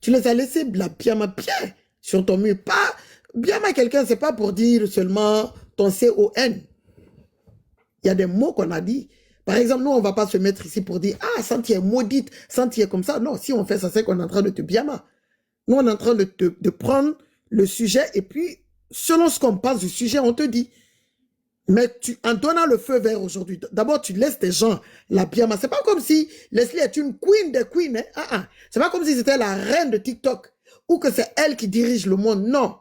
Tu les as laissés la pyjama bien sur ton mur. Pas pyjama quelqu'un, c'est pas pour dire seulement ton CON. Il y a des mots qu'on a dit. Par exemple, nous, on ne va pas se mettre ici pour dire « Ah, Santi est maudite, Santi est comme ça. » Non, si on fait ça, c'est qu'on est en train de te pyjama. Nous, on est en train de prendre le sujet et puis, selon ce qu'on pense du sujet, on te dit. Mais en donnant le feu vert aujourd'hui, d'abord, tu laisses tes gens la pyjama. C'est pas comme si Leslie est une queen des queens. Hein? C'est pas comme si c'était la reine de TikTok ou que c'est elle qui dirige le monde. Non.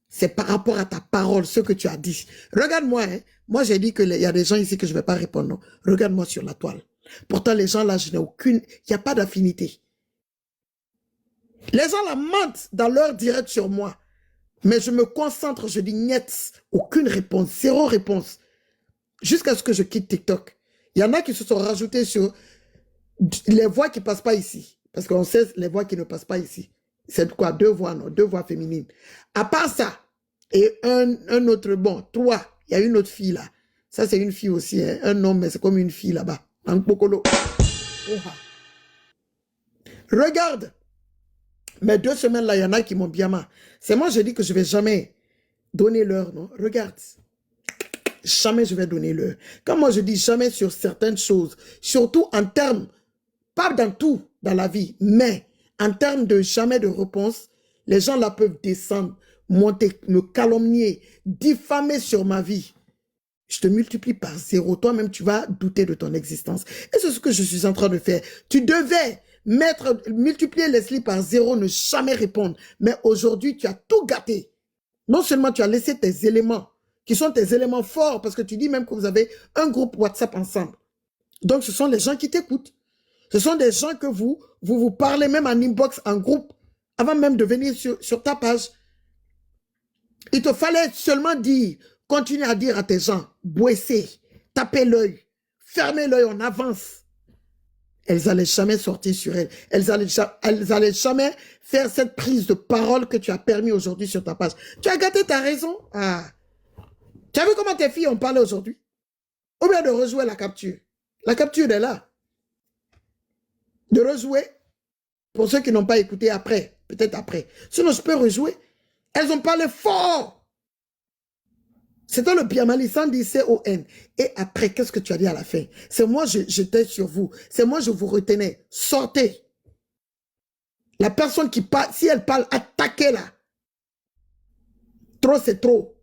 C'est par rapport à ta parole, ce que tu as dit. Regarde-moi, hein. Moi, j'ai dit qu'il y a des gens ici que je ne vais pas répondre. Non. Regarde-moi sur la toile. Pourtant, les gens là, je n'ai aucune... Il n'y a pas d'affinité. Les gens là mentent dans leur direct sur moi. Mais je me concentre, je dis niet. Aucune réponse, zéro réponse. Jusqu'à ce que je quitte TikTok. Il y en a qui se sont rajoutés sur les voix qui ne passent pas ici. Parce qu'on sait les voix qui ne passent pas ici. C'est quoi? 2 voix, non? 2 voix féminines. À part ça, et un autre, bon, 3. Il y a une autre fille là. Ça, c'est une fille aussi. Hein? Un homme, mais c'est comme une fille là-bas. En Pokolo. Regarde. Mais 2 semaines là, il y en a qui m'ont bien mal. C'est moi, je dis que je ne vais jamais donner l'heure, non? Regarde. Jamais je vais donner l'heure. Quand moi je dis jamais sur certaines choses, surtout en termes, pas dans tout dans la vie, mais en termes de jamais de réponse, les gens là peuvent descendre, monter, me calomnier, diffamer sur ma vie. Je te multiplie par 0. Toi-même, tu vas douter de ton existence. Et c'est ce que je suis en train de faire. Tu devais multiplier Leslie par 0, ne jamais répondre. Mais aujourd'hui, tu as tout gâté. Non seulement tu as laissé tes éléments, qui sont tes éléments forts, parce que tu dis même que vous avez un groupe WhatsApp ensemble. Donc, ce sont les gens qui t'écoutent. Ce sont des gens que vous parlez même en inbox, en groupe, avant même de venir sur ta page. Il te fallait seulement dire, continue à dire à tes gens, boisser, taper l'œil, fermer l'œil, on avance. Elles n'allaient jamais sortir sur elles. Elles n'allaient jamais faire cette prise de parole que tu as permis aujourd'hui sur ta page. Tu as gâté ta raison. Ah. Tu as vu comment tes filles ont parlé aujourd'hui? Ou bien de rejouer la capture. La capture est là. De rejouer. Pour ceux qui n'ont pas écouté après. Peut-être après. Sinon, je peux rejouer. Elles ont parlé fort. C'était le Biamali sans dire CON. Et après, qu'est-ce que tu as dit à la fin? C'est moi, j'étais sur vous. C'est moi, je vous retenais. Sortez. La personne qui parle, si elle parle, attaquez-la. Trop, c'est trop.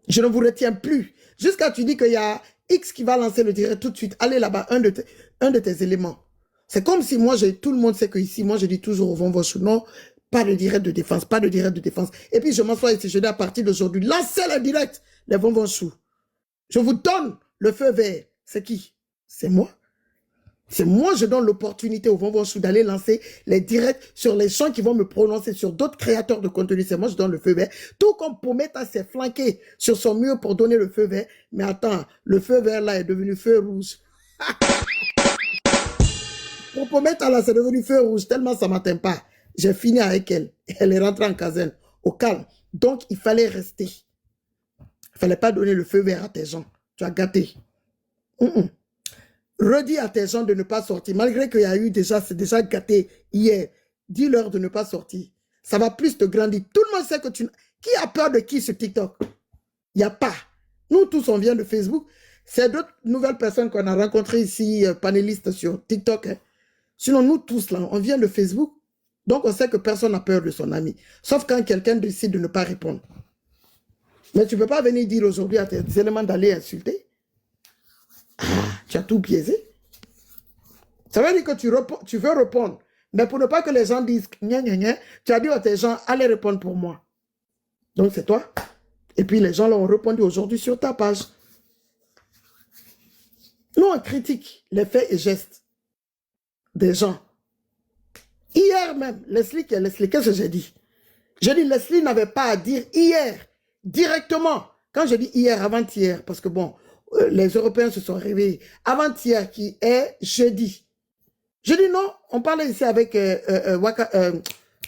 Je ne vous retiens plus. Jusqu'à tu dis qu'il y a X qui va lancer le direct tout de suite. Allez là-bas, un de tes éléments. C'est comme si moi, tout le monde sait que ici, moi, je dis toujours au Vonvochou, non, pas de direct de défense, pas de direct de défense. Et puis, je m'assois ici, je dis à partir d'aujourd'hui, lancez le direct, les Vonvochou. Je vous donne le feu vert. C'est qui? C'est moi. C'est moi, je donne l'opportunité au Vonvochou d'aller lancer les directs sur les gens qui vont me prononcer sur d'autres créateurs de contenu. C'est moi, je donne le feu vert. Tout comme Pometa s'est flanqué sur son mur pour donner le feu vert. Mais attends, le feu vert là est devenu feu rouge. Pour Pometa là, c'est devenu feu rouge. Tellement ça ne m'atteint pas. J'ai fini avec elle. Elle est rentrée en caserne, au calme. Donc, il fallait rester. Il ne fallait pas donner le feu vert à tes gens. Tu as gâté. Redis à tes gens de ne pas sortir. Malgré qu'il y a eu déjà, c'est déjà gâté hier. Dis-leur de ne pas sortir. Ça va plus te grandir. Tout le monde sait que tu... Qui a peur de qui sur TikTok? Il n'y a pas. Nous tous, on vient de Facebook. C'est d'autres nouvelles personnes qu'on a rencontrées ici, panélistes sur TikTok. Hein. Sinon, nous tous, là, on vient de Facebook. Donc, on sait que personne n'a peur de son ami. Sauf quand quelqu'un décide de ne pas répondre. Mais tu ne peux pas venir dire aujourd'hui à tes éléments d'aller insulter. Ah, tu as tout biaisé. Ça veut dire que tu veux répondre. Mais pour ne pas que les gens disent gna, gna, gna, tu as dit à tes gens, allez répondre pour moi. Donc, c'est toi. Et puis, les gens l'ont répondu aujourd'hui sur ta page. Nous, on critique les faits et gestes des gens. Hier même, Leslie, qu'est-ce que j'ai dit? J'ai dit, Leslie n'avait pas à dire hier, directement. Quand je dis hier, avant-hier, parce que bon, les Européens se sont réveillés. Avant-hier, qui est jeudi. Je dis non, on parlait ici avec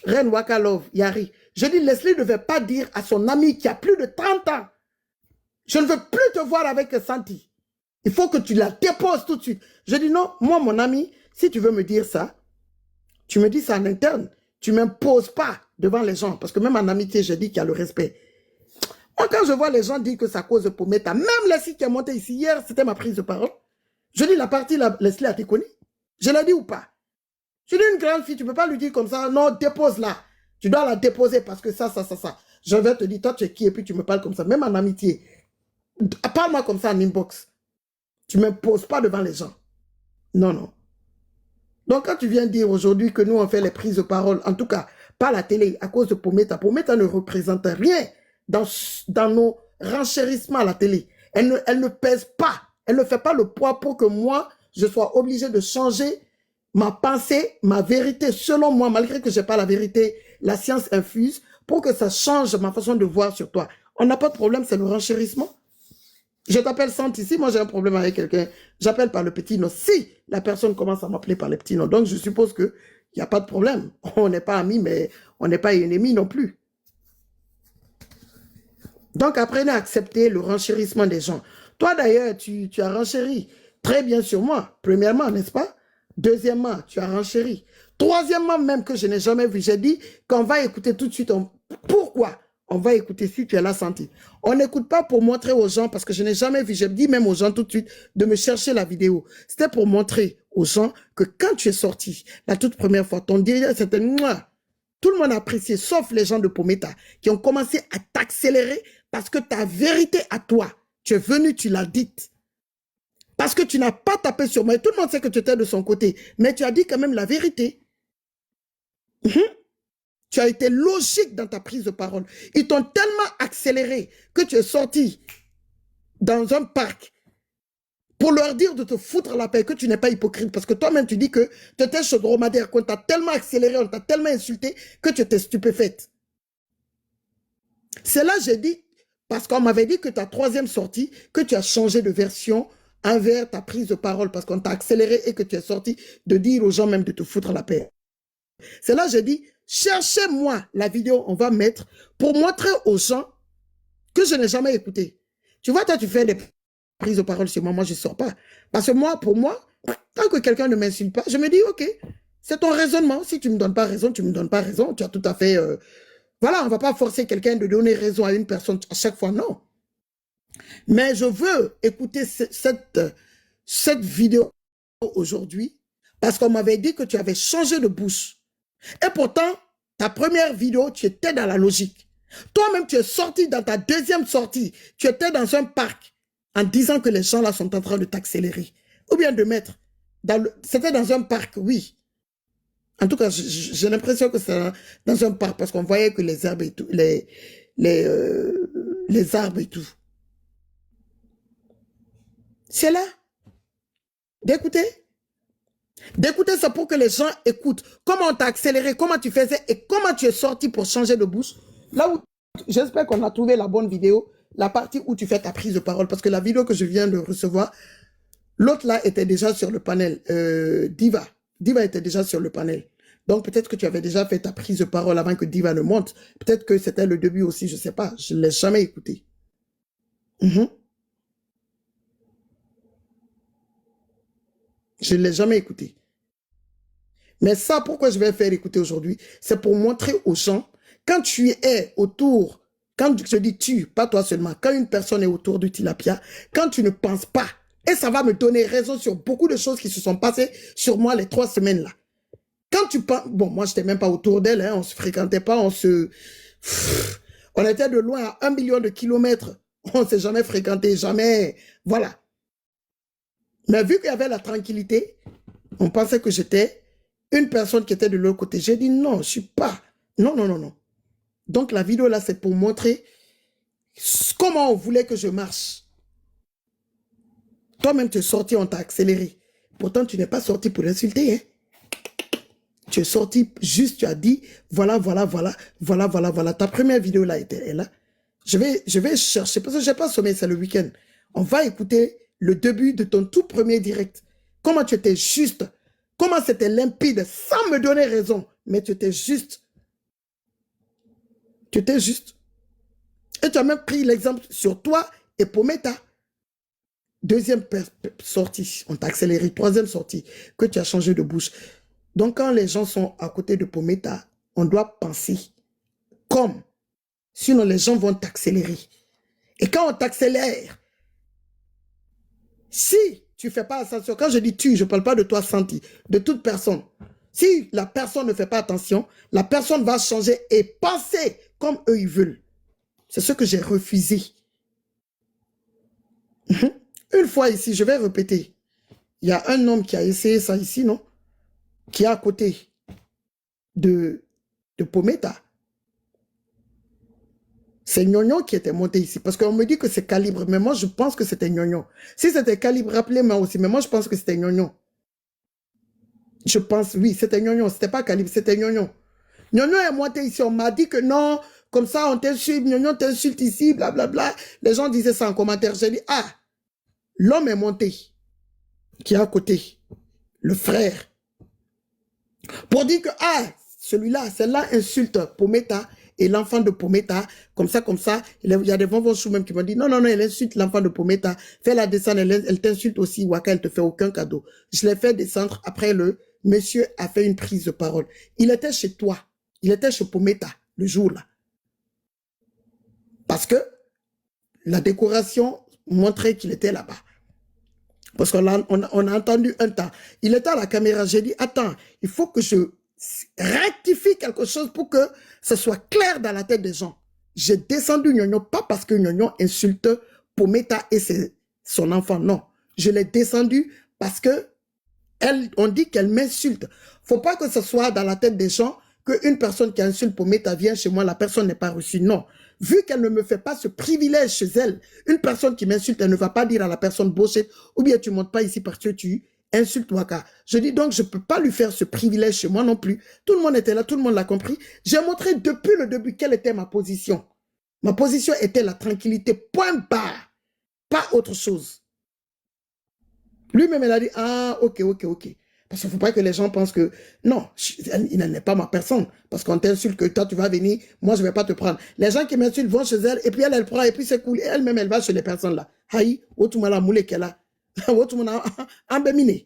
Ren Wakalov, Yari. Je dis, Leslie ne devait pas dire à son ami qui a plus de 30 ans, je ne veux plus te voir avec Santi. Il faut que tu la déposes tout de suite. Je dis non, moi, mon ami, Si tu veux me dire ça, tu me dis ça en interne. Tu ne m'imposes pas devant les gens. Parce que même en amitié, je dis qu'il y a le respect. Moi, quand je vois les gens dire que ça cause de Pometa, même Leslie qui est montée ici hier, c'était ma prise de parole. Je dis la partie, Leslie a été connue. Je l'ai dit ou pas? Je dis une grande fille, tu ne peux pas lui dire comme ça, non, dépose-la. Tu dois la déposer parce que ça. Je vais te dire, toi, tu es qui et puis tu me parles comme ça. Même en amitié. Parle-moi comme ça en inbox. Tu ne m'imposes pas devant les gens. Non, non. Donc, quand tu viens dire aujourd'hui que nous, on fait les prises de parole, en tout cas, pas la télé, à cause de Pometa, Pometa ne représente rien dans nos renchérissements à la télé. Elle ne pèse pas. Elle ne fait pas le poids pour que moi, je sois obligé de changer ma pensée, ma vérité, selon moi, malgré que je n'ai pas la vérité, la science infuse, pour que ça change ma façon de voir sur toi. On n'a pas de problème, c'est le renchérissement. Je t'appelle Santi. Si moi j'ai un problème avec quelqu'un, j'appelle par le petit nom. Si la personne commence à m'appeler par le petit nom, donc je suppose qu'il n'y a pas de problème. On n'est pas amis, mais on n'est pas ennemis non plus. Donc apprenez à accepter le renchérissement des gens. Toi d'ailleurs, tu as renchéri très bien sur moi. Premièrement, n'est-ce pas? Deuxièmement, tu as renchéri. Troisièmement, même que je n'ai jamais vu, j'ai dit qu'on va écouter tout de suite. Pourquoi? On va écouter si tu es là, Santi. On n'écoute pas pour montrer aux gens, parce que je n'ai jamais vu, je dis même aux gens tout de suite de me chercher la vidéo. C'était pour montrer aux gens que quand tu es sorti, la toute première fois, ton délire, c'était moi. Tout le monde a apprécié, sauf les gens de Pometa, qui ont commencé à t'accélérer parce que ta vérité à toi, tu es venu, tu l'as dite. Parce que tu n'as pas tapé sur moi. Et tout le monde sait que tu étais de son côté. Mais tu as dit quand même la vérité. Tu as été logique dans ta prise de parole. Ils t'ont tellement accéléré que tu es sorti dans un parc pour leur dire de te foutre la paix, que tu n'es pas hypocrite. Parce que toi-même, tu dis que tu étais chez dromadaire, qu'on t'a tellement accéléré, on t'a tellement insulté que tu étais stupéfaite. C'est là que j'ai dit, parce qu'on m'avait dit que ta troisième sortie, que tu as changé de version envers ta prise de parole, parce qu'on t'a accéléré et que tu es sorti de dire aux gens même de te foutre la paix. C'est là que j'ai dit, cherchez-moi la vidéo, on va mettre, pour montrer aux gens que je n'ai jamais écouté. Tu vois, toi, tu fais des prises de parole sur moi, moi, je ne sors pas. Parce que moi, pour moi, tant que quelqu'un ne m'insulte pas, je me dis, ok, c'est ton raisonnement. Si tu ne me donnes pas raison, tu ne me donnes pas raison. Tu as tout à fait... voilà, on ne va pas forcer quelqu'un de donner raison à une personne à chaque fois, non. Mais je veux écouter cette vidéo aujourd'hui parce qu'on m'avait dit que tu avais changé de bouche. Et pourtant, ta première vidéo, tu étais dans la logique. Toi-même, tu es sorti dans ta deuxième sortie. Tu étais dans un parc en disant que les gens là sont en train de t'accélérer. Ou bien de mettre. C'était dans un parc, oui. En tout cas, j'ai l'impression que c'est dans un parc parce qu'on voyait que les herbes et tout, les arbres et tout. C'est là. D'écouter. D'écouter, c'est pour que les gens écoutent. Comment on t'a accéléré, comment tu faisais et comment tu es sorti pour changer de bouche. Là où, j'espère qu'on a trouvé la bonne vidéo, la partie où tu fais ta prise de parole. Parce que la vidéo que je viens de recevoir, l'autre là était déjà sur le panel. Diva. Diva était déjà sur le panel. Donc peut-être que tu avais déjà fait ta prise de parole avant que Diva ne monte. Peut-être que c'était le début aussi, je ne sais pas. Je ne l'ai jamais écouté. Je ne l'ai jamais écouté. Mais ça, pourquoi je vais faire écouter aujourd'hui? C'est pour montrer aux gens, quand tu es autour, quand je dis tu, pas toi seulement, quand une personne est autour du tilapia, quand tu ne penses pas, et ça va me donner raison sur beaucoup de choses qui se sont passées sur moi les 3 semaines là. Quand tu penses, bon, moi je n'étais même pas autour d'elle, hein, on ne se fréquentait pas, on était de loin à 1 million de kilomètres, on ne s'est jamais fréquenté, jamais, voilà. Mais vu qu'il y avait la tranquillité, on pensait que j'étais une personne qui était de l'autre côté. J'ai dit non, je ne suis pas. Non, non, non, non. Donc la vidéo là, c'est pour montrer comment on voulait que je marche. Toi-même, tu es sorti, on t'a accéléré. Pourtant, tu n'es pas sorti pour insulter. Hein? Tu es sorti juste, tu as dit, voilà, voilà, voilà, voilà, voilà, voilà. Ta première vidéo là était là. Je vais chercher, parce que je n'ai pas sommeil, c'est le week-end. On va écouter le début de ton tout premier direct. Comment tu étais juste. Comment c'était limpide, sans me donner raison. Mais tu étais juste. Tu étais juste. Et tu as même pris l'exemple sur toi et Pometa. Deuxième sortie, on t'a accéléré. Troisième sortie, que tu as changé de bouche. Donc, quand les gens sont à côté de Pometa, on doit penser comme. Sinon, les gens vont t'accélérer. Et quand on t'accélère, si tu ne fais pas attention, quand je dis tu, je ne parle pas de toi, Santi, de toute personne. Si la personne ne fait pas attention, la personne va changer et penser comme eux ils veulent. C'est ce que j'ai refusé. Une fois ici, je vais répéter. Il y a un homme qui a essayé ça ici, non? Qui est à côté de Pometa. C'est Gnognon qui était monté ici. Parce qu'on me dit que c'est Calibre. Mais moi, je pense que c'était Gnognon. Si c'était Calibre, rappelez-moi aussi. Mais moi, je pense que c'était Gnognon. Je pense, oui, c'était Gnognon. C'était pas Calibre, c'était Gnognon. Gnognon est monté ici. On m'a dit que non, comme ça, on t'insulte. Gnognon t'insulte ici, blablabla. Les gens disaient ça en commentaire. J'ai dit, ah, l'homme est monté. Qui est à côté. Le frère. Pour dire que, ah, celui-là, celle-là insulte Pometa et l'enfant de Pometa, comme ça. Il y a des bonbons même qui m'ont dit, non, elle insulte l'enfant de Pometa, fais-la descendre, elle t'insulte aussi, Waka, elle te fait aucun cadeau. Je l'ai fait descendre, après le monsieur a fait une prise de parole. Il était chez toi, il était chez Pometa, le jour-là. Parce que la décoration montrait qu'il était là-bas. Parce qu'on a entendu un temps. Il était à la caméra, j'ai dit, attends, il faut que je rectifie quelque chose pour que ce soit clair dans la tête des gens. J'ai descendu Gnognon, pas parce que Gnognon insulte Pometa et son enfant, non. Je l'ai descendu parce que on dit qu'elle m'insulte. Faut pas que ce soit dans la tête des gens qu'une personne qui insulte Pometa vient chez moi, la personne n'est pas reçue, non. Vu qu'elle ne me fait pas ce privilège chez elle, une personne qui m'insulte, elle ne va pas dire à la personne bullshit, ou bien tu ne montes pas ici parce que tu insultes Waka. Je dis donc, je ne peux pas lui faire ce privilège chez moi non plus. Tout le monde était là, tout le monde l'a compris. J'ai montré depuis le début quelle était ma position. Ma position était la tranquillité, point barre, pas autre chose. Lui-même, il a dit, ah, ok. Parce qu'il ne faut pas que les gens pensent que, non, il n'est pas ma personne. Parce qu'on t'insulte que toi, tu vas venir, moi, je ne vais pas te prendre. Les gens qui m'insultent vont chez elle, et puis elle prend, et puis c'est cool. Et elle-même, elle va chez les personnes là. Haï, otumala moule qu'elle a. Otumala ambemine.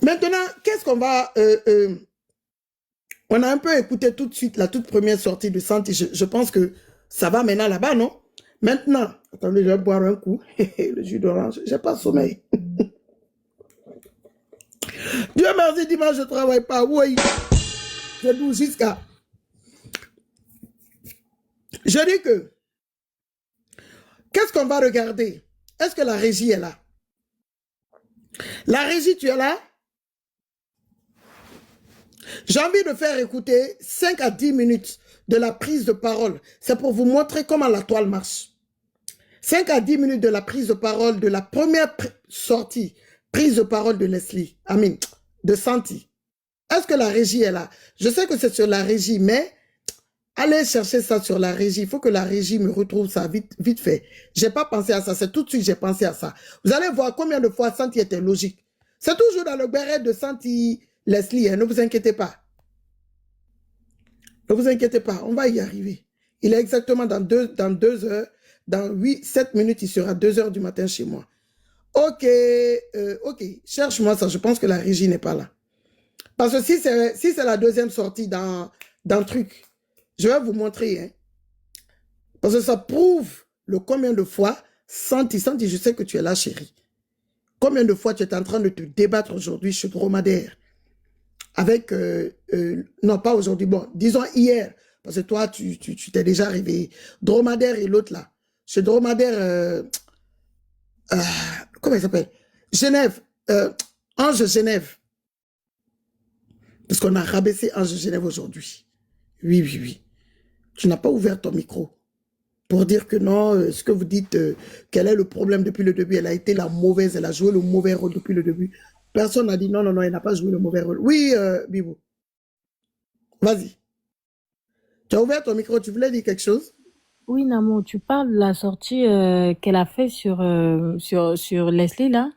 Maintenant, qu'est-ce qu'on va... on a un peu écouté tout de suite la toute première sortie de Santi. Je pense que ça va maintenant là-bas, non? Maintenant, attendez, je vais boire un coup. Le jus d'orange, j'ai pas sommeil. Dieu merci, dimanche, je ne travaille pas. Oui, c'est 12 jusqu'à... Je dis que, qu'est-ce qu'on va regarder? Est-ce que la régie est là? La régie, tu es là? J'ai envie de faire écouter 5 à 10 minutes de la prise de parole. C'est pour vous montrer comment la toile marche. 5 à 10 minutes de la prise de parole de la première sortie, prise de parole de Leslie, de Santi. Est-ce que la régie est là? Je sais que c'est sur la régie, mais allez chercher ça sur la régie. Il faut que la régie me retrouve ça vite fait. Je n'ai pas pensé à ça, c'est tout de suite j'ai pensé à ça. Vous allez voir combien de fois Santi était logique. C'est toujours dans le béret de Santi Leslie, hein, ne vous inquiétez pas. Ne vous inquiétez pas, on va y arriver. Il est exactement dans 2 heures, dans 7 minutes, il sera 2 heures du matin chez moi. Ok, cherche-moi ça, je pense que la régie n'est pas là. Parce que si c'est la deuxième sortie dans le truc, je vais vous montrer. Hein, parce que ça prouve le combien de fois, Santi, je sais que tu es là, chérie. Combien de fois tu es en train de te débattre aujourd'hui chez Dromadaire avec, non pas aujourd'hui, bon, disons hier, parce que toi, tu t'es déjà réveillé. Dromadaire et l'autre là. Chez Dromadaire, comment il s'appelle? Genève, Ange Genève. Parce qu'on a rabaissé Ange Genève aujourd'hui. Oui. Tu n'as pas ouvert ton micro pour dire que non, ce que vous dites, quel est le problème depuis le début, elle a été la mauvaise, elle a joué le mauvais rôle depuis le début. Personne n'a dit non, elle n'a pas joué le mauvais rôle. Oui, Bibou. Vas-y. Tu as ouvert ton micro, tu voulais dire quelque chose? Oui, Namo, tu parles de la sortie qu'elle a fait sur Leslie, là?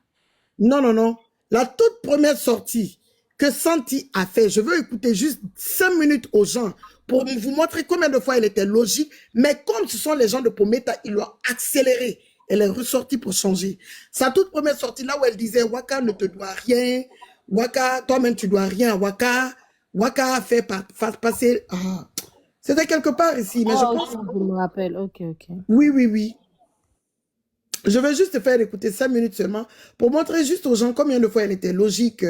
Non. La toute première sortie, que Santi a fait. Je veux écouter juste 5 minutes aux gens pour vous montrer combien de fois elle était logique. Mais comme ce sont les gens de Pometa, ils l'ont accéléré. Elle est ressortie pour changer. Sa toute première sortie, là où elle disait, Waka ne te doit rien. Waka, toi-même, tu dois rien à Waka. Waka fait passer... Ah. C'était quelque part ici, mais je Oh, pense... ok, je me rappelle. Ok, ok. Oui, oui, oui. Je vais juste te faire écouter 5 minutes seulement pour montrer juste aux gens combien de fois elle était logique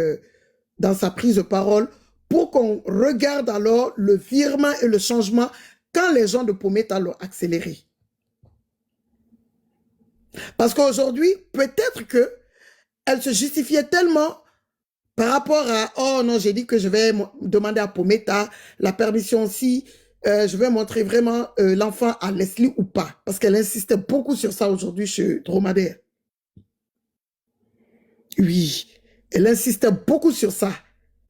dans sa prise de parole pour qu'on regarde alors le virement et le changement quand les gens de Pometa l'ont accéléré. Parce qu'aujourd'hui, peut-être que elle se justifiait tellement par rapport à « Oh non, j'ai dit que je vais demander à Pometa la permission aussi. Je vais montrer vraiment l'enfant à Leslie ou pas. » Parce qu'elle insistait beaucoup sur ça aujourd'hui chez Dromadaire. Oui, elle insistait beaucoup sur ça.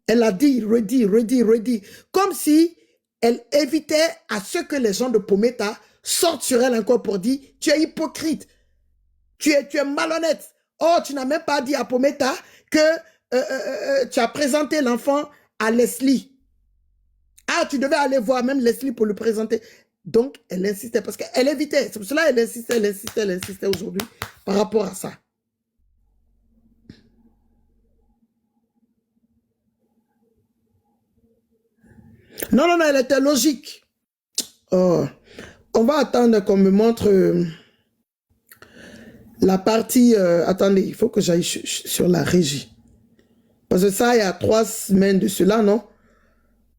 Elle a dit redit, redit, redit. Comme si elle évitait à ce que les gens de Pometa sortent sur elle encore pour dire « Tu es hypocrite. Tu es malhonnête. Oh, tu n'as même pas dit à Pometa que tu as présenté l'enfant à Leslie. Ah, tu devais aller voir même Leslie pour le présenter. » Donc, elle insistait parce qu'elle évitait. C'est pour cela qu'elle insistait, elle insistait, elle insistait aujourd'hui par rapport à ça. Non, non, non, elle était logique. Oh. On va attendre qu'on me montre la partie... attendez, il faut que j'aille sur la régie. Parce que ça, il y a 3 semaines de cela, non?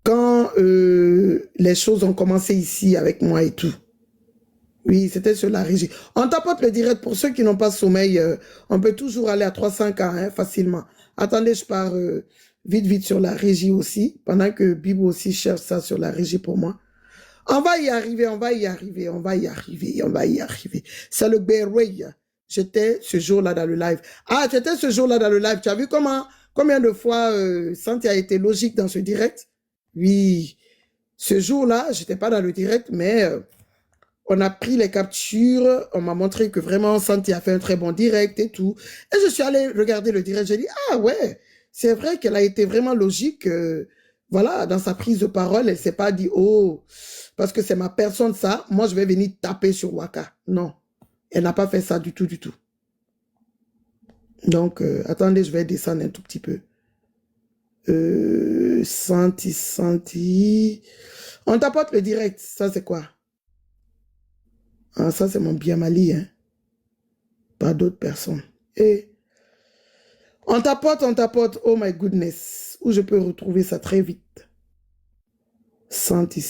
Quand les choses ont commencé ici avec moi et tout. Oui, c'était sur la régie. On tapote le direct. Pour ceux qui n'ont pas sommeil, on peut toujours aller à 300K hein, facilement. Attendez, je pars vite, vite sur la régie aussi, pendant que Bibo aussi cherche ça sur la régie pour moi. On va y arriver, on va y arriver, on va y arriver, on va y arriver. C'est le Berway. J'étais ce jour-là dans le live. Ah, tu étais ce jour-là dans le live. Tu as vu combien de fois Santi a été logique dans ce direct? Oui. Ce jour-là, je n'étais pas dans le direct, mais on a pris les captures. On m'a montré que vraiment Santi a fait un très bon direct et tout. Et je suis allé regarder le direct. J'ai dit, ah ouais, c'est vrai qu'elle a été vraiment logique. Voilà, dans sa prise de parole, elle ne s'est pas dit, oh, parce que c'est ma personne ça, moi je vais venir taper sur Waka. Non, elle n'a pas fait ça du tout, du tout. Donc, attendez, je vais descendre un tout petit peu. Santi. On tapote le direct, ça c'est quoi? Ah, ça c'est mon Biamali, hein. Pas d'autres personnes. Et on tapote, oh my goodness. Où je peux retrouver ça très vite? Santi.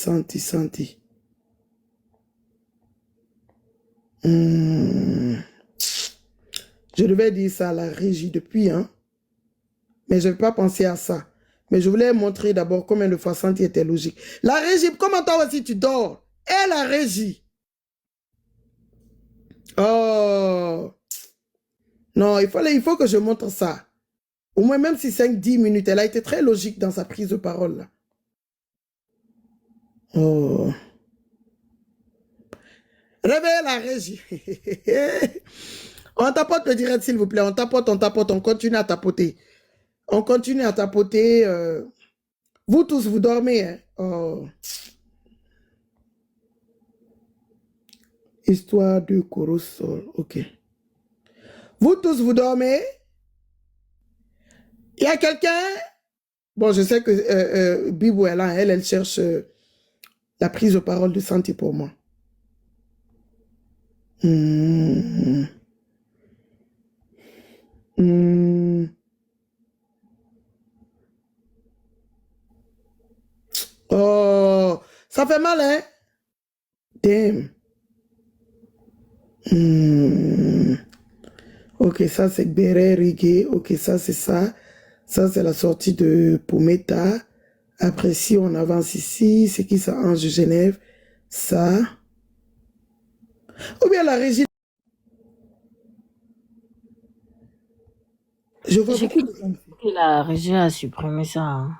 Je devais dire ça à la régie depuis, hein. Mais je n'ai pas pensé à ça. Mais je voulais montrer d'abord combien de fois Santi était logique. La régie, comment toi aussi tu dors? Et la régie? Oh. Non, il faut que je montre ça. Au moins, même si 5-10 minutes, elle a été très logique dans sa prise de parole. Là. Oh. Réveillez la régie. On tapote le direct, s'il vous plaît. On tapote, on continue à tapoter. On continue à tapoter. Vous tous, vous dormez. Hein? Oh. Histoire de Corosol. Ok. Vous tous, vous dormez? Il y a quelqu'un? Bon, je sais que Bibou est là. Elle cherche la prise de parole de Santi pour moi. Oh, ça fait mal, hein? Damn. Ok, ça c'est Béré Rigé. Ok, ça c'est ça. Ça c'est la sortie de Pometa. Après, si on avance ici, c'est qui ça? Ange de Genève. Ça. Ou bien la régie. Je vois beaucoup de... Que la régie a supprimé ça. Hein.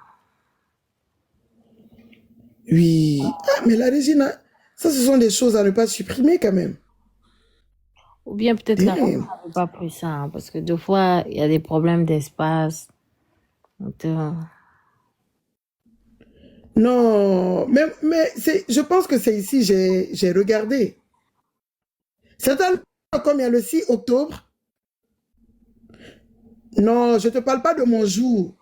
Oui. Ah, mais la régie, ça, ce sont des choses à ne pas supprimer quand même. Ou bien peut-être la régie Damn. n'avait pas pris ça. Hein, parce que 2 fois, il y a des problèmes d'espace. Donc, Non, mais je pense que c'est ici, j'ai regardé. C'est comme il y a le 6 octobre. Non, je ne te parle pas de mon jour.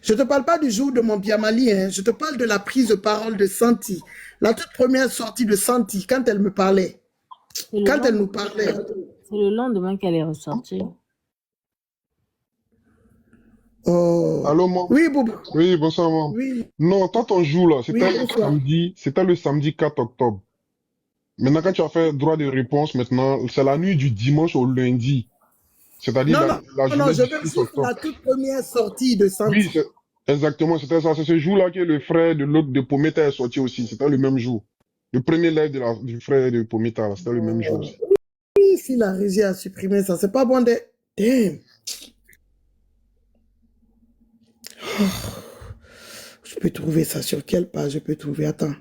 Je ne te parle pas du jour de mon Biamali, hein. Je te parle de la prise de parole de Santi. La toute première sortie de Santi, quand elle me parlait. Quand elle nous parlait. C'est le lendemain qu'elle est ressortie. Oh. Allô, maman? Oui, Boubou. Oui, bonsoir, maman. Oui. Non, toi, ton jour, là, Oui, bonsoir. c'était le samedi 4 octobre. Maintenant, quand tu as fait droit de réponse, maintenant, c'est la nuit du dimanche au lundi. C'est-à-dire Non, la non, journée je du veux 6 juste la octobre. toute première sortie de Oui, Santi. exactement, c'était ça. C'est ce jour-là que le frère de l'autre de Pometa est sorti aussi. C'était le même jour. Le premier live du frère de Pometa, là, c'était le même jour aussi. Oui, si la régie a supprimé ça, c'est pas bon de... Damn. Je peux trouver ça sur quelle page je peux trouver? Attends.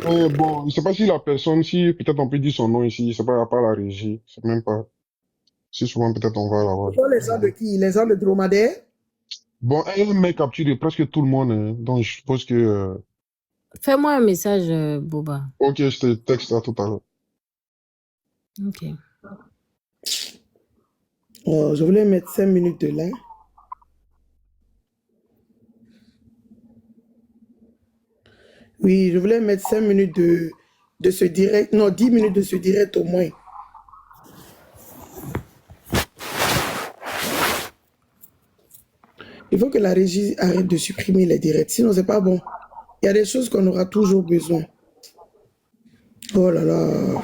Bon, je ne sais pas si la personne, si peut-être on peut dire son nom ici, je sais pas, à part la régie, je sais même pas. Si souvent peut-être on va l'avoir. Ce sont les gens de qui? Les gens de Dromadaire? Bon, elle m'a capturé presque tout le monde, hein, donc je suppose que... Fais-moi un message, Boba. Ok, je te texte ça tout à l'heure. Ok. Oh, je voulais mettre 5 minutes de là. Oui, je voulais mettre 5 minutes de ce direct. Non, 10 minutes de ce direct au moins. Il faut que la régie arrête de supprimer les directs. Sinon, c'est pas bon. Il y a des choses qu'on aura toujours besoin. Oh là là.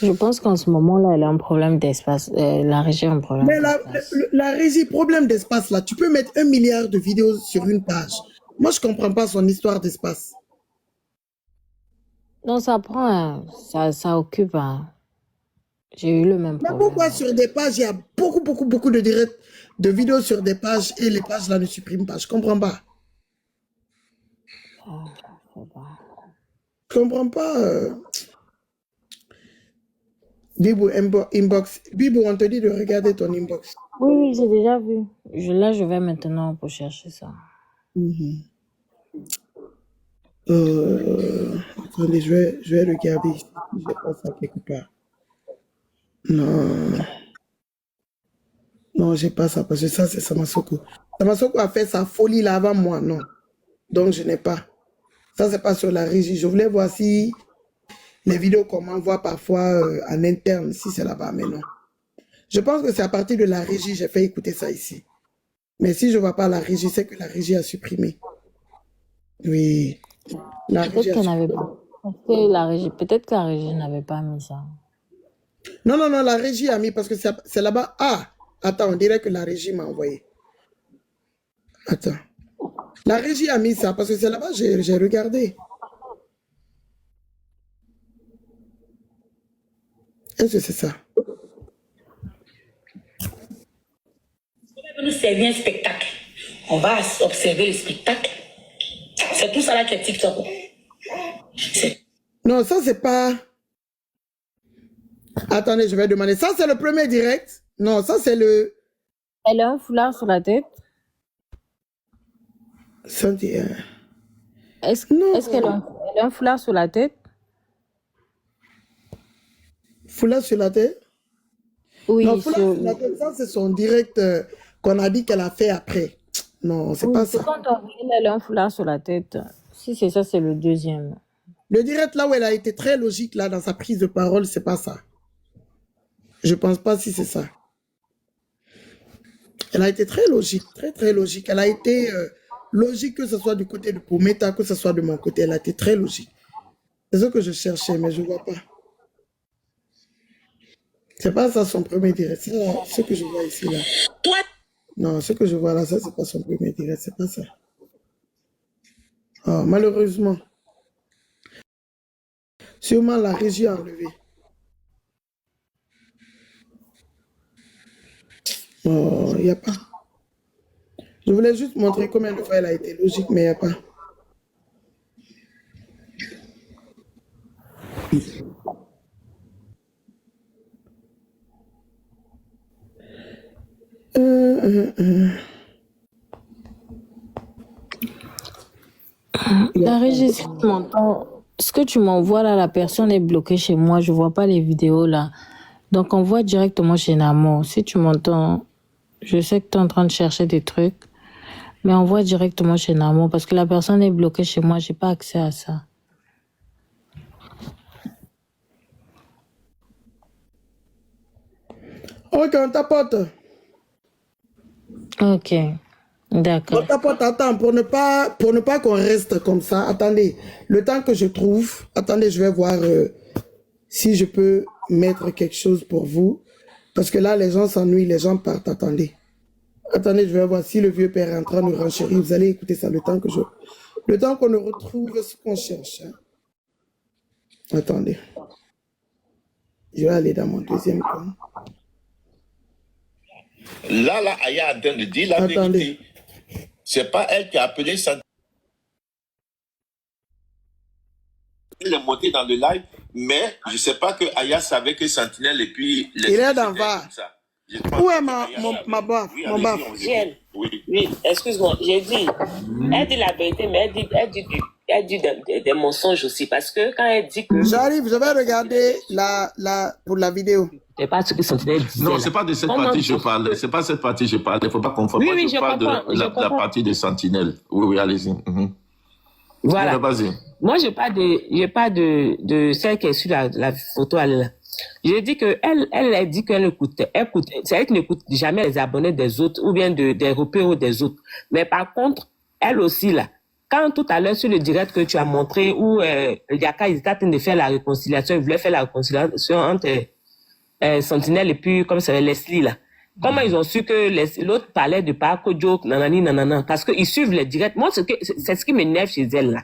Je pense qu'en ce moment-là, elle a un problème d'espace. La régie a un problème Mais d'espace. la régie, problème d'espace là, tu peux mettre 1 milliard de vidéos sur une page. Moi, je comprends pas son histoire d'espace. Non, ça prend, ça occupe. J'ai eu le même Mais problème. pourquoi sur des pages, il y a beaucoup de directs, de vidéos sur des pages et les pages là ne suppriment pas? Je comprends pas. Je comprends pas. Bibou, inbox. Bibou, on te dit de regarder ton inbox. Oui, j'ai déjà vu. Là, je vais maintenant pour chercher ça. Attendez, je vais regarder ici. Je pas ça quelque part. Non. Non, j'ai pas ça parce que ça, c'est Samasoko. Samasoko a fait sa folie là avant moi, non. Donc, je n'ai pas. Ça, c'est pas sur la régie. Je voulais voir si les vidéos qu'on m'envoie parfois en interne, si c'est là-bas, mais non. Je pense que c'est à partir de la régie, j'ai fait écouter ça ici. Mais si je ne vois pas la régie, c'est que la régie a supprimé. Oui. La régie Peut-être a qu'elle n'avait supprimé. pas. Peut-être que la régie n'avait pas mis ça. Non, non, non, la régie a mis parce que c'est là-bas. Ah, attends, on dirait que la régie m'a envoyé. Attends. La régie a mis ça parce que c'est là-bas, j'ai regardé. Est-ce que c'est ça? Nous servir un spectacle. On va observer le spectacle. C'est tout ça là qui est TikTok. Non, ça, c'est pas... Attendez, je vais demander. Ça, c'est le premier direct? Non, ça, c'est le... Elle a un foulard sur la tête. Est-ce qu'elle a un foulard sur la tête? Foulard sur la tête? Oui. Non, foulard sur la tête, ça, c'est son direct qu'on a dit qu'elle a fait après. Non, c'est pas ça. Quand elle a un foulard sur la tête. Si c'est ça, c'est le deuxième. Le direct là où elle a été très logique là dans sa prise de parole, c'est pas ça. Je pense pas si c'est ça. Elle a été très logique, très logique. Elle a été logique que ce soit du côté de Pometa, que ce soit de mon côté. Elle a été très logique. C'est ce que je cherchais, mais je vois pas. C'est pas ça son premier direct. C'est ce que je vois ici là. Non, ce que je vois là, ça c'est pas son premier direct, c'est pas ça. Oh, malheureusement. Sûrement la régie a enlevé. Oh, il n'y a pas. Je voulais juste montrer combien de fois elle a été logique, mais il n'y a pas. La régie, si tu m'entends, ce que tu m'envoies là, la personne est bloquée chez moi. Je vois pas les vidéos là. Donc, envoie directement chez Namo. Si tu m'entends, je sais que tu es en train de chercher des trucs, mais envoie directement chez Namo parce que la personne est bloquée chez moi. J'ai pas accès à ça. Ok, on tapote. Ok, On d'accord. tapote, attends, pour ne pas qu'on reste comme ça. Attendez, le temps que je trouve, attendez, je vais voir si je peux mettre quelque chose pour vous. Parce que là, les gens s'ennuient, les gens partent. Attendez. Attendez, je vais voir si le vieux père est en train de renchérir. Vous allez écouter ça le temps qu'on ne retrouve ce qu'on cherche. Hein. Attendez. Je vais aller dans mon deuxième compte. Là, Aya est en train de dire la Attendez. vérité. C'est pas elle qui a appelé Sentinelle. Elle est montée dans le live, mais je sais pas que Aya savait que Sentinelle et puis les Il est dans c'était VAR. comme ça. Je pense Où est que ma Aya savait. baffe? Oui, Mon allez-y, baffe. on vous Ciel. écoute. Oui. Oui, excuse-moi, j'ai dit, elle dit la vérité, mais elle dit des mensonges aussi, parce que quand elle dit que J'arrive, je vais regarder pour la vidéo. c'est pas ce que Sentinelle disait Non, là. c'est pas de cette Comment partie que je tu- parle. C'est pas cette partie que je parle. Il faut pas confondre. Oui, Moi, oui, je je parle comprends, de je la comprends. partie de Sentinelle. Oui, allez-y. Voilà. Vas-y. Moi, j'ai pas de celle qui est sur la photo, elle est là. J'ai dit que elle a dit qu'elle écoute, c'est elle qui n'écoute jamais les abonnés des autres ou bien des repères des autres. Mais par contre, elle aussi là, quand tout à l'heure sur le direct que tu as montré où Yaka ils étaient en train de faire la réconciliation, ils voulaient faire la réconciliation entre Sentinelle et puis comme c'est Leslie là. Comment ils ont su que l'autre parlait de Paco Joke, nanani, nanana, parce qu'ils suivent les directs. Moi, c'est ce qui m'énerve chez elle là.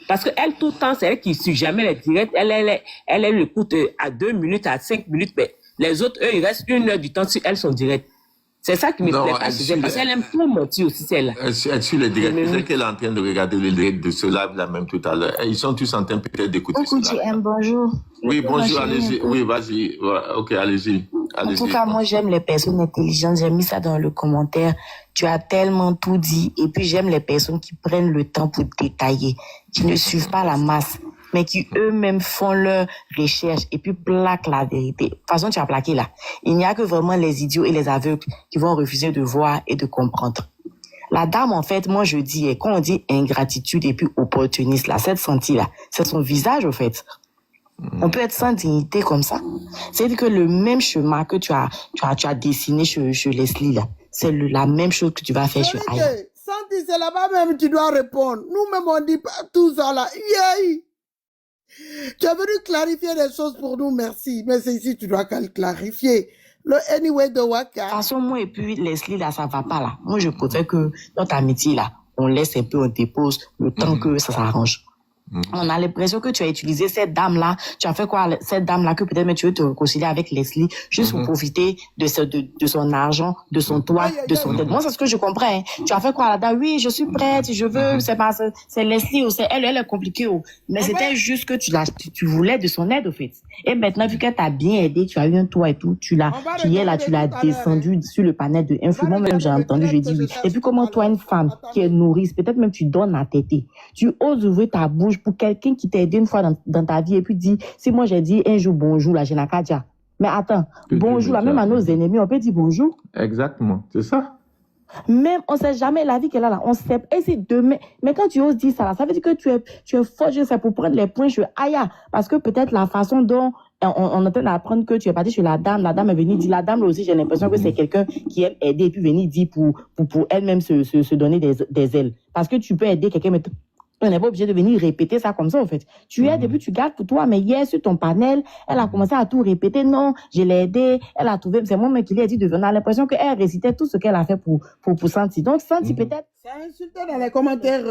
Parce que elle, tout le temps, c'est elle qui suit jamais les directs. Elle écoute à 2 minutes, à 5 minutes, mais les autres, eux, ils restent 1 heure du temps sur elles sont directs. C'est ça qui me Non, plaît pas elle chez suit elle, parce qu'elle aime trop mentir aussi, celle-là. Elle suit les directs. Mais oui. Peut-être qu'elle est en train de regarder les directs de ce live-là même tout à l'heure. Ils sont tous en train peut-être d'écouter Coucou ce live. JM, bonjour. Oui, Ma bonjour, chérie, allez-y. un peu. Oui, vas-y. Ouais, ok, allez-y. En tout cas, moi, j'aime les personnes intelligentes. J'ai mis ça dans le commentaire. Tu as tellement tout dit. Et puis, j'aime les personnes qui prennent le temps pour détailler, qui ne suivent pas la masse, mais qui eux-mêmes font leur recherche et puis plaquent la vérité. De toute façon, tu as plaqué là. Il n'y a que vraiment les idiots et les aveugles qui vont refuser de voir et de comprendre. La dame, en fait, moi, je dis, quand on dit ingratitude et puis opportuniste, là, cette sentie-là, c'est son visage, au fait. On peut être sans dignité comme ça. C'est-à-dire que le même chemin que tu as dessiné chez Leslie, là, c'est la même chose que tu vas faire chez Aya. Santi, c'est là-bas même que tu dois répondre. Nous-mêmes, on dit pas tout ça là. Yeah. Tu as venu clarifier les choses pour nous, merci. Mais c'est ici que tu dois clarifier. Le anyway de De toute Waka. façon, moi et puis Leslie, là, ça va pas, là. Moi, je préfère que notre amitié, là, on laisse un peu, on dépose le temps que ça s'arrange. On a l'impression que tu as utilisé cette dame-là. Tu as fait quoi, cette dame-là, que peut-être tu veux te réconcilier avec Leslie, juste pour profiter de son argent, de son toit, de son tête. Moi, c'est ce que je comprends. Hein. Tu as fait quoi, là-dedans? Oui, je suis prête, je veux, c'est Leslie ou c'est elle est compliquée. Mais c'était juste que tu voulais de son aide, au fait. Et maintenant, vu qu'elle t'a bien aidé, tu as eu un toit et tout, tu l'as descendu sur le panel de info. Moi-même, j'ai entendu, je dis oui. Et puis, comment toi, une femme qui est nourrice, peut-être même tu donnes à téter, tu oses ouvrir ta bouche pour quelqu'un qui t'a aidé une fois dans ta vie et puis dit, si moi j'ai dit un jour bonjour, là, je n'ai qu'à dire. Mais attends, bonjour, là, même à nos ennemis, on peut dire bonjour. Exactement, c'est ça. Même, on sait jamais la vie qu'elle a là, on sait, et c'est demain. Mais quand tu oses dire ça là, ça veut dire que tu es fort, je sais, pour prendre les points chez Aya. Parce que peut-être la façon dont on est en train d'apprendre que tu es parti chez la dame est venue dire, la dame là aussi, j'ai l'impression que c'est quelqu'un qui aime aider et puis venir dire pour elle-même se donner des ailes. Parce que tu peux aider quelqu'un, mais on n'est pas obligé de venir répéter ça comme ça, en fait. Tu aides et puis tu gardes pour toi, mais hier, sur ton panel, elle a commencé à tout répéter. Non, je l'ai aidé, elle a trouvé, c'est moi-même qui lui ai dit de venir. On a l'impression qu'elle récitait tout ce qu'elle a fait pour Santi. Donc, Santi, peut-être. Ça a insulté dans les commentaires,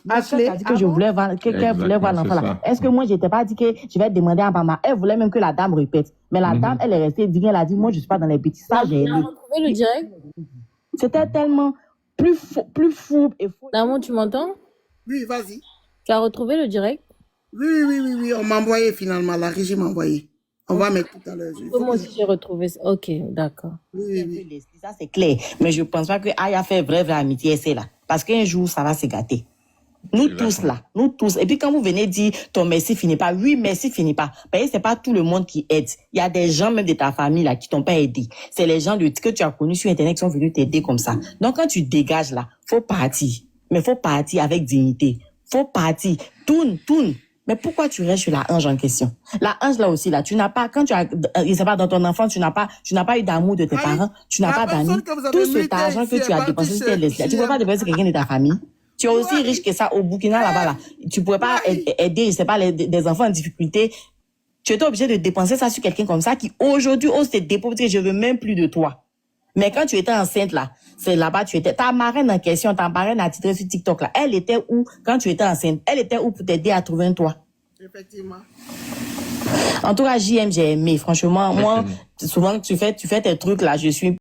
Ashley. Elle a dit que je voulais voir, qu'elle voulait voir l'enfant là. Est-ce que moi, je t'ai pas dit que je vais demander à maman? Elle voulait même que la dame répète. Mais la dame, elle est restée digne, elle a dit, moi, je suis pas dans les bêtises. Ça, j'ai aidé. Tu as retrouvé le direct? C'était tellement plus fou et faux. Namo, tu m'entends? Oui, vas-y. Tu as retrouvé le direct? Oui, on m'a envoyé finalement, la régie m'a envoyé. On va mettre tout à l'heure. Moi aussi, j'ai retrouvé ça. Ok, d'accord. Oui. Ça, c'est clair. Mais je pense pas que Aya fait vraie amitié, c'est là. Parce qu'un jour, ça va se gâter. Nous tous là, nous tous. Et puis quand vous venez dire ton merci finit pas, oui, merci finit pas. Parce que c'est pas tout le monde qui aide. Il y a des gens même de ta famille là qui t'ont pas aidé. C'est les gens que tu as connus sur Internet qui sont venus t'aider comme ça. Donc quand tu dégages là, faut partir. Mais faut partir avec dignité. Faut partir. Tourne. Mais pourquoi tu restes sur la hanche en question? La hanche là aussi là, tu n'as pas, quand tu as, je sais pas, dans ton enfance, tu n'as pas eu d'amour de tes parents, tu n'as pas d'amis. Tout cet argent que tu as dépensé, tu ne peux pas dépenser quelqu'un de ta famille. Tu es aussi riche que ça au Burkina là-bas là. Tu pourrais pas aider, je sais pas, des enfants en difficulté. Tu étais obligé de dépenser ça sur quelqu'un comme ça qui aujourd'hui ose te déposer, je veux même plus de toi. Mais quand tu étais enceinte là, c'est là-bas tu étais, ta marraine en question, ta marraine a titré sur TikTok là, elle était où quand tu étais enceinte? Elle était où pour t'aider à trouver un toit? Effectivement. En tout cas, JM, j'ai aimé. Franchement, moi, souvent tu fais tes trucs là, je suis